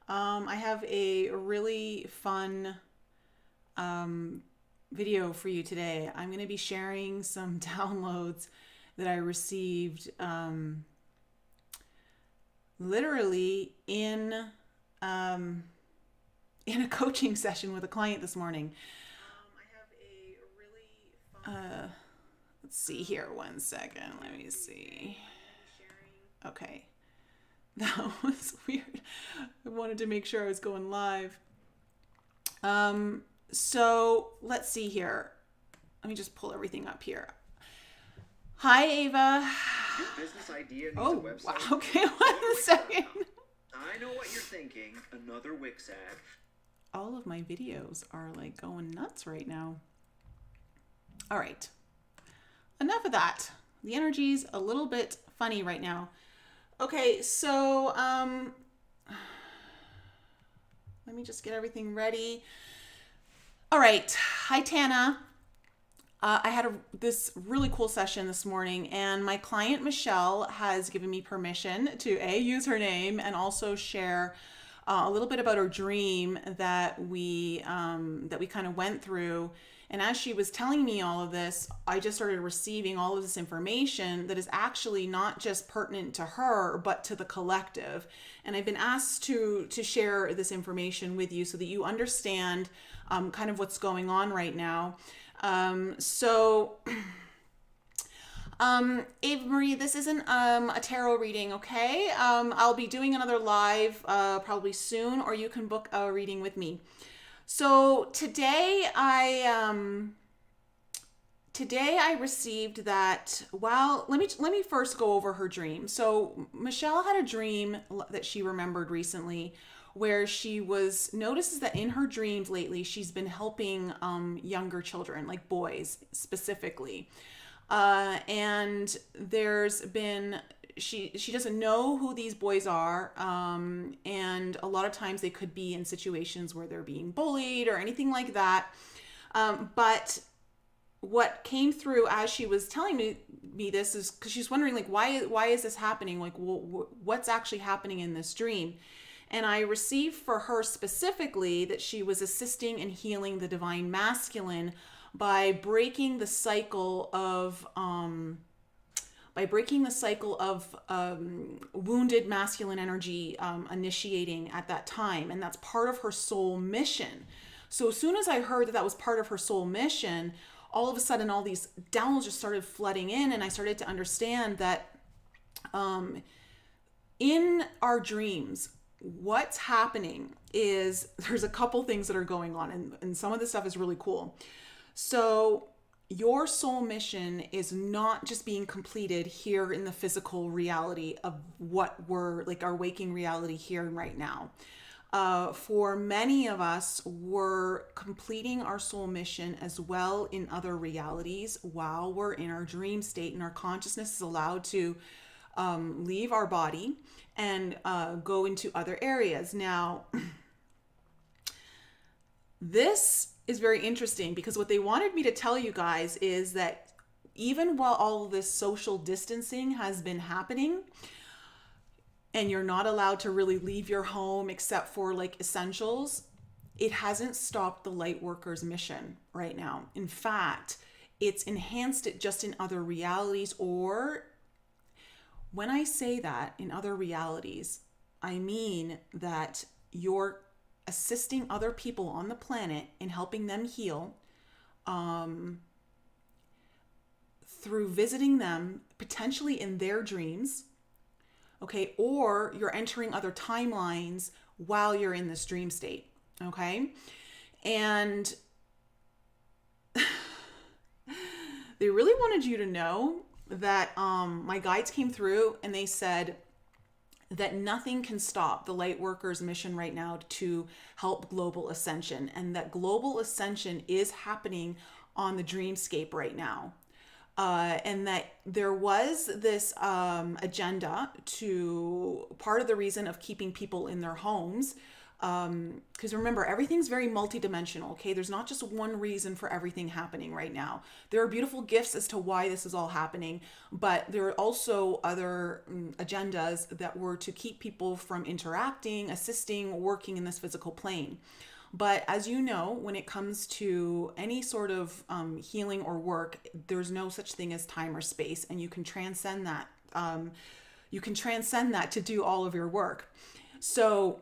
I have a really fun video for you today. I'm going to be sharing some downloads that I received literally um, in a coaching session with a client this morning. I have a really fun. Let's see here. One second. Let me see. Okay. That was weird. I wanted to make sure I was going live. So let's see here. Let me just pull everything up here. Hi, Ava. Your business idea needs a Oh, website. wow. Okay, one second. I know what you're thinking. Another Wix ad. All of my videos are like going nuts right now. All right. Enough of that. The energy's a little bit funny right now. Okay, so let me just get everything ready. All right. Hi, Tana. I had this really cool session this morning, and my client Michelle has given me permission to use her name and also share a little bit about her dream that we kind of went through. And as she was telling me all of this, I just started receiving all of this information that is actually not just pertinent to her, but to the collective. And I've been asked to share this information with you so that you understand kind of what's going on right now. Ava Marie, this isn't a tarot reading, okay? I'll be doing another live probably soon, or you can book a reading with me. So today I received that. Well, let me first go over her dream. So Michelle had a dream that she remembered recently, where she notices that in her dreams lately she's been helping younger children, like boys specifically, and there's been she doesn't know who these boys are, and a lot of times they could be in situations where they're being bullied or anything like that, but what came through as she was telling me this is because she's wondering, like, why is this happening, like what's actually happening in this dream. And I received for her specifically that she was assisting and healing the divine masculine by breaking the cycle of wounded masculine energy initiating at that time. And that's part of her soul mission. So as soon as I heard that that was part of her soul mission, all of a sudden all these downloads just started flooding in, and I started to understand that in our dreams, what's happening is there's a couple things that are going on, and some of this stuff is really cool. So your soul mission is not just being completed here in the physical reality of what we're like, our waking reality here and right now. For many of us, we're completing our soul mission as well in other realities while we're in our dream state, and our consciousness is allowed to leave our body and go into other areas. Now, this is very interesting because what they wanted me to tell you guys is that even while all of this social distancing has been happening, and you're not allowed to really leave your home except for like essentials, it hasn't stopped the Lightworkers mission right now. In fact, it's enhanced it just in other realities. Or when I say that, in other realities, I mean that you're assisting other people on the planet in helping them heal through visiting them potentially in their dreams. Okay, or you're entering other timelines while you're in this dream state. Okay, and they really wanted you to know that my guides came through and they said that nothing can stop the Lightworkers mission right now to help global ascension, and that global ascension is happening on the dreamscape right now. And that there was this agenda to, part of the reason of keeping people in their homes Because remember, everything's very multidimensional, okay? There's not just one reason for everything happening right now. There are beautiful gifts as to why this is all happening, but there are also other agendas that were to keep people from interacting, assisting, working in this physical plane. But as you know, when it comes to any sort of healing or work, there's no such thing as time or space, and you can transcend that. You can transcend that to do all of your work. So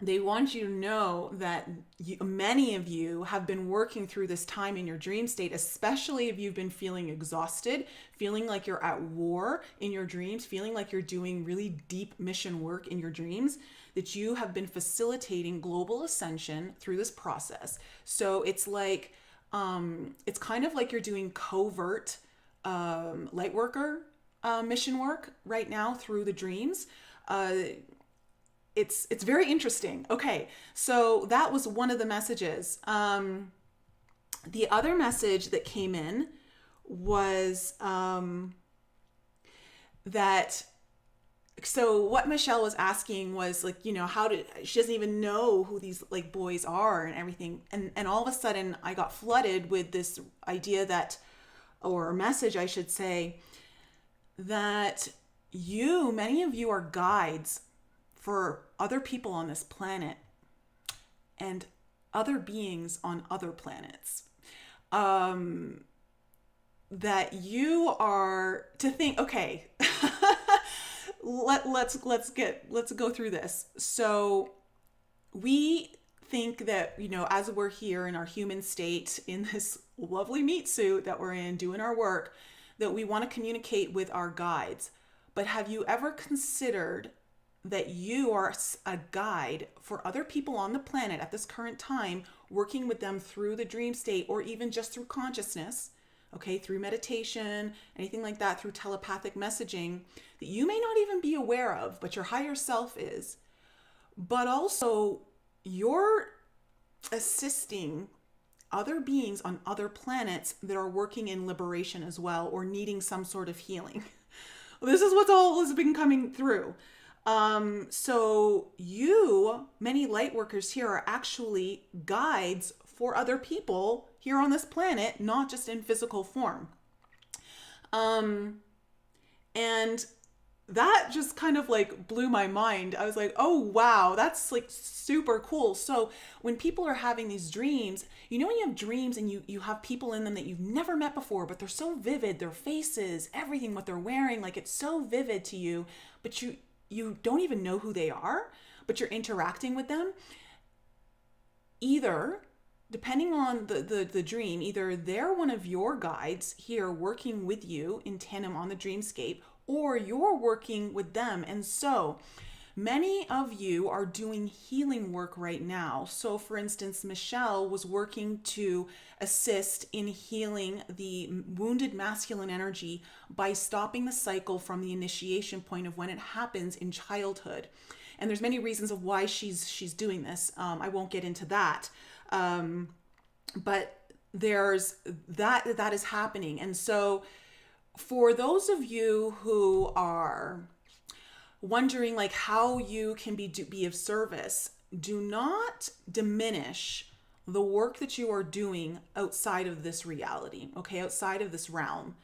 they want you to know that many of you have been working through this time in your dream state, especially if you've been feeling exhausted, feeling like you're at war in your dreams, feeling like you're doing really deep mission work in your dreams, that you have been facilitating global ascension through this process. So it's like, it's kind of like you're doing covert Lightworker mission work right now through the dreams. It's very interesting. Okay, so that was one of the messages. The other message that came in was that, so what Michelle was asking was like, she doesn't even know who these like boys are and everything. And all of a sudden I got flooded with this idea that, or message I should say, that many of you are guides for other people on this planet and other beings on other planets. That you are to think, okay, let's go through this. So we think that, as we're here in our human state in this lovely meat suit that we're in doing our work, that we want to communicate with our guides. But have you ever considered that you are a guide for other people on the planet at this current time, working with them through the dream state, or even just through consciousness, okay, through meditation, anything like that, through telepathic messaging that you may not even be aware of, but your higher self is. But also you're assisting other beings on other planets that are working in liberation as well, or needing some sort of healing. This is what's all has been coming through. So many light workers here are actually guides for other people here on this planet, not just in physical form. And that just kind of like blew my mind. I was like, oh wow, that's like super cool. So when people are having these dreams, when you have dreams and you have people in them that you've never met before, but they're so vivid, their faces, everything, what they're wearing, like it's so vivid to you, but you don't even know who they are, but you're interacting with them. Either, depending on the dream, either they're one of your guides here working with you in tandem on the dreamscape, or you're working with them. And so many of you are doing healing work right now. So for instance, Michelle was working to assist in healing the wounded masculine energy by stopping the cycle from the initiation point of when it happens in childhood. And there's many reasons of why she's doing this. I won't get into that. But there's that is happening. And so for those of you who are wondering like how you can be of service, do not diminish the work that you are doing outside of this reality, okay, outside of this realm,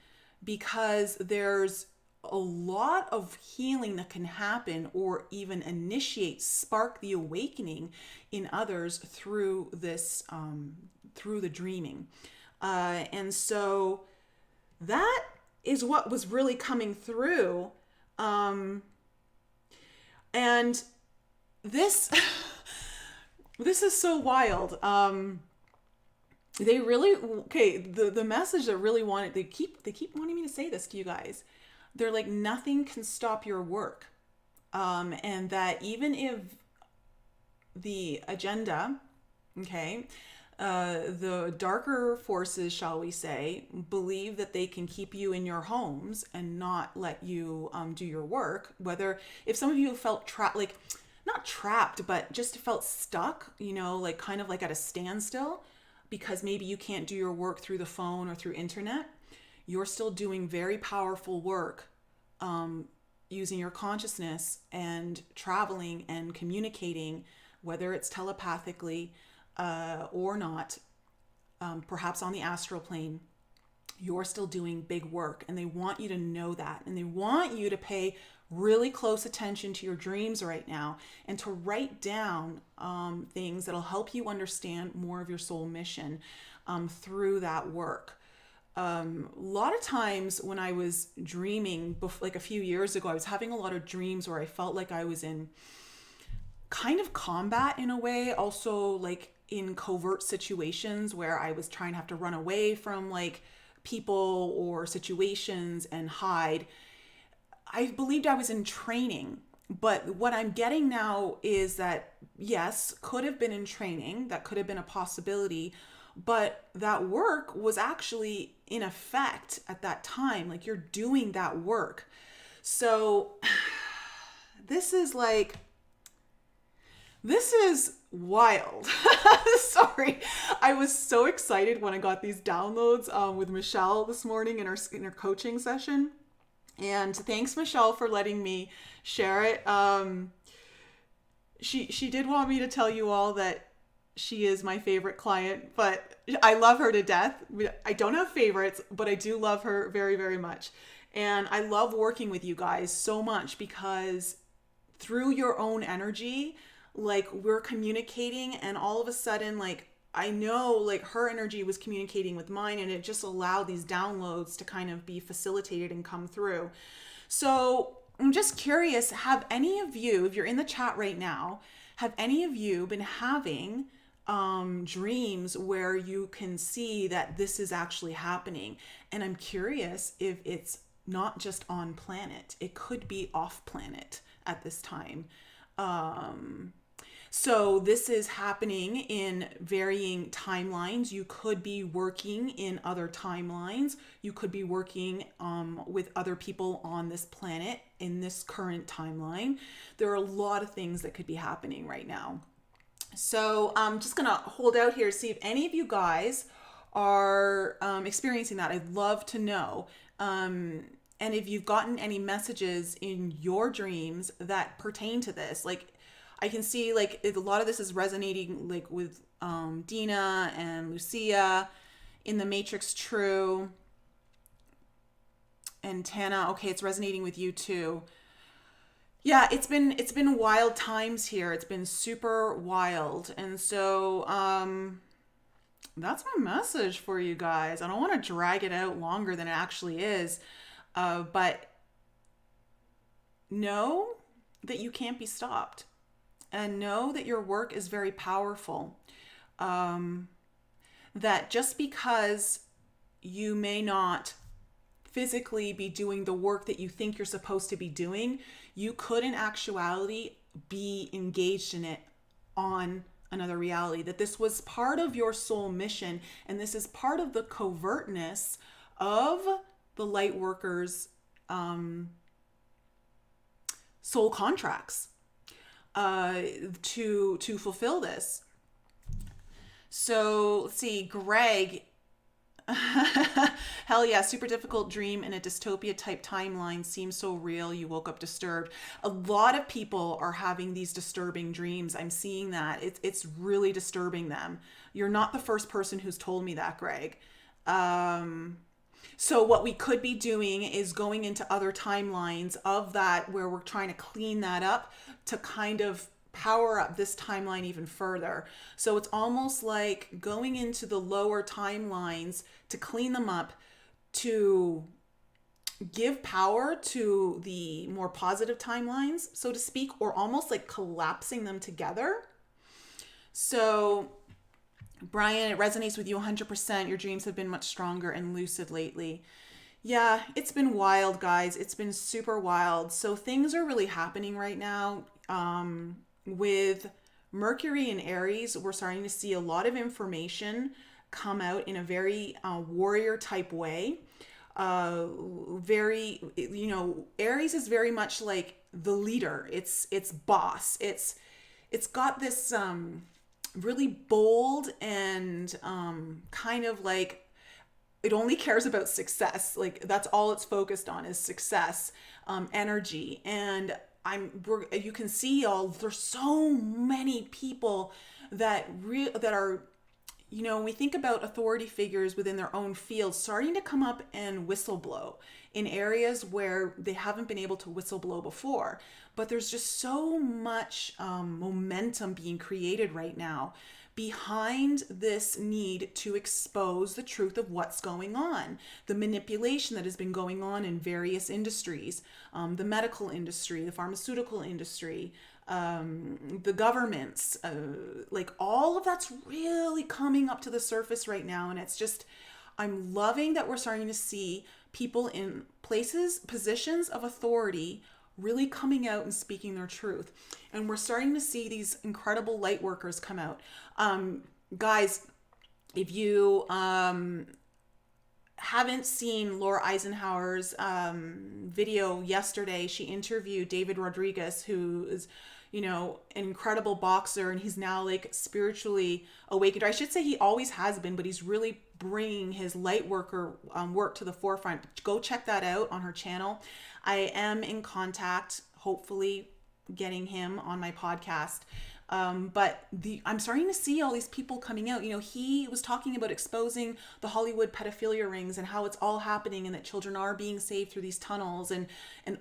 because there's a lot of healing that can happen or even spark the awakening in others through this, through the dreaming. And so that is what was really coming through. And this, this is so wild. They really, the message that really wanted, they keep wanting me to say this to you guys. They're like, nothing can stop your work. And that even if the agenda, the darker forces, shall we say, believe that they can keep you in your homes and not let you do your work. If some of you felt trapped, like not trapped, but just felt stuck, like kind of like at a standstill because maybe you can't do your work through the phone or through internet, you're still doing very powerful work using your consciousness and traveling and communicating whether it's telepathically or not, perhaps on the astral plane, you're still doing big work, and they want you to know that, and they want you to pay really close attention to your dreams right now and to write down things that'll help you understand more of your soul mission through that work. A lot of times when I was dreaming, like a few years ago, I was having a lot of dreams where I felt like I was in kind of combat in a way, also like in covert situations where I was trying to have to run away from like people or situations and hide. I believed I was in training, but what I'm getting now is that yes, could have been in training, that could have been a possibility, but that work was actually in effect at that time. Like you're doing that work. So this is wild. Sorry. I was so excited when I got these downloads with Michelle this morning in her coaching session. And thanks, Michelle, for letting me share it. She did want me to tell you all that she is my favorite client, but I love her to death. I don't have favorites, but I do love her very, very much. And I love working with you guys so much because through your own energy, like we're communicating, and all of a sudden, like I know like her energy was communicating with mine, and it just allowed these downloads to kind of be facilitated and come through. So I'm just curious, have any of you, if you're in the chat right now, have any of you been having dreams where you can see that this is actually happening? And I'm curious if it's not just on planet, it could be off planet at this time. So this is happening in varying timelines. You could be working in other timelines. You could be working with other people on this planet in this current timeline. There are a lot of things that could be happening right now. So I'm just going to hold out here to see if any of you guys are experiencing that. I'd love to know. And if you've gotten any messages in your dreams that pertain to this, like I can see like a lot of this is resonating like with Dina and Lucia in the Matrix True, and Tana. Okay, it's resonating with you too. Yeah, it's been wild times here. It's been super wild. And so that's my message for you guys. I don't want to drag it out longer than it actually is. But know that you can't be stopped. And know that your work is very powerful. That just because you may not physically be doing the work that you think you're supposed to be doing, you could in actuality be engaged in it on another reality. That this was part of your soul mission, and this is part of the covertness of the Lightworkers soul contracts to fulfill this. So let's see, Greg. Hell yeah, super difficult dream in a dystopia type timeline. Seems so real. You woke up disturbed. A lot of people are having these disturbing dreams. I'm seeing that. It's really disturbing them. You're not the first person who's told me that, Greg. So what we could be doing is going into other timelines of that where we're trying to clean that up to kind of power up this timeline even further. So it's almost like going into the lower timelines to clean them up, to give power to the more positive timelines, so to speak, or almost like collapsing them together. So Brian, it resonates with you 100%. Your dreams have been much stronger and lucid lately. Yeah, it's been wild, guys. It's been super wild. So things are really happening right now. With Mercury in Aries, we're starting to see a lot of information come out in a very warrior type way. Very, Aries is very much like the leader. It's boss. It's got this really bold and kind of like it only cares about success. Like that's all it's focused on is success, energy. And you can see there's so many people that are, when we think about authority figures within their own field starting to come up and whistleblow in areas where they haven't been able to whistleblow before. But there's just so much momentum being created right now behind this need to expose the truth of what's going on, the manipulation that has been going on in various industries, the medical industry, the pharmaceutical industry, the governments, like all of that's really coming up to the surface right now. And it's just, I'm loving that we're starting to see people in positions of authority really coming out and speaking their truth. And we're starting to see these incredible light workers come out. Guys, if you haven't seen Laura Eisenhower's video yesterday, she interviewed David Rodriguez, who is, an incredible boxer, and he's now like spiritually awakened. Or I should say he always has been, but he's really bringing his light worker work to the forefront. Go check that out on her channel. I am in contact, hopefully getting him on my podcast. But I'm starting to see all these people coming out. He was talking about exposing the Hollywood pedophilia rings and how it's all happening and that children are being saved through these tunnels, and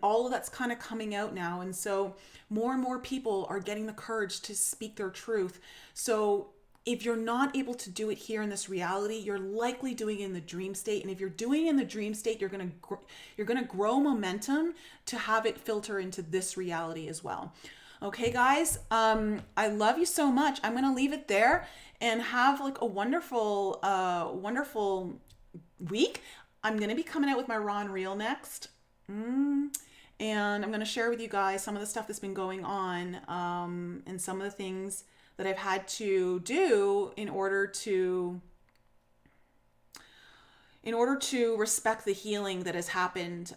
all of that's kind of coming out now. And so more and more people are getting the courage to speak their truth. So if you're not able to do it here in this reality, you're likely doing it in the dream state. And if you're doing it in the dream state, you're going to grow momentum to have it filter into this reality as well. Okay, guys, I love you so much. I'm going to leave it there and have like a wonderful, wonderful week. I'm going to be coming out with my raw and real next. And I'm going to share with you guys some of the stuff that's been going on, and some of the things that I've had to do in order to respect the healing that has happened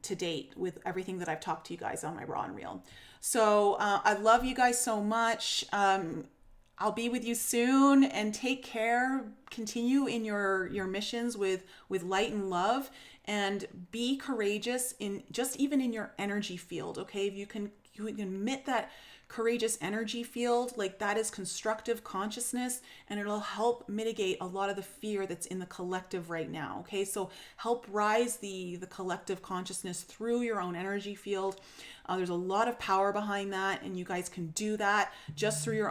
to date with everything that I've talked to you guys on my raw and real. So I love you guys so much. I'll be with you soon, and take care. Continue in your missions with light and love, and be courageous even in your energy field. Okay, if you can emit that courageous energy field, like that is constructive consciousness, and it'll help mitigate a lot of the fear that's in the collective right now. Okay, so help rise the collective consciousness through your own energy field. There's a lot of power behind that, and you guys can do that just through your own